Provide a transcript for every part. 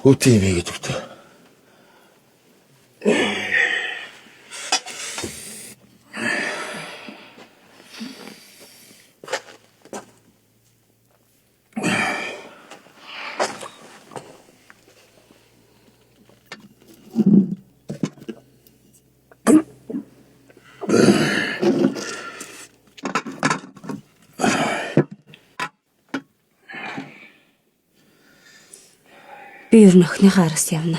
Үгүй юм гээд өгтөө. Би ер нь охиныхаа араас явна.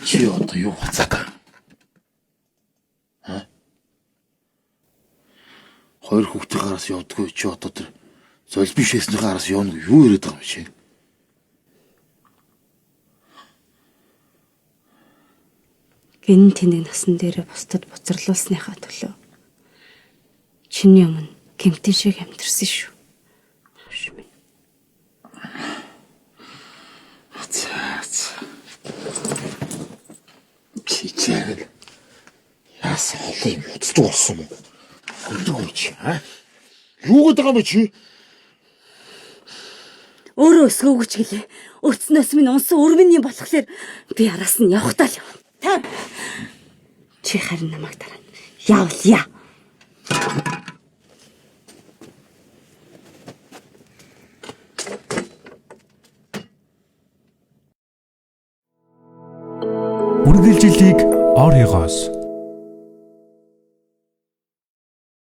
Чи одоо юу хацаад? Хоёр хүүхдийн араас явдаггүй чи одоо тэр золь биш эснийхээ араас явна гэж юу яриад байгаа юм чи? Гин тэнэг насан дээр бусдад буцарлуулсныхаа төлөө чиний өмнө гэмтэн шиг амьдэрсэн шүү. Чичээг яасан юм уцд болсон юм. Хөлдөг чи юу гэдэг юм бэ чи? Өөрөө өсгөөгч гэлээ. Өцнөөс минь унсан өрмөний болохоор би араас нь явахтаа л явна. Та чи харин намайг дараа. Явлаа. Үргэлжилийг оригоос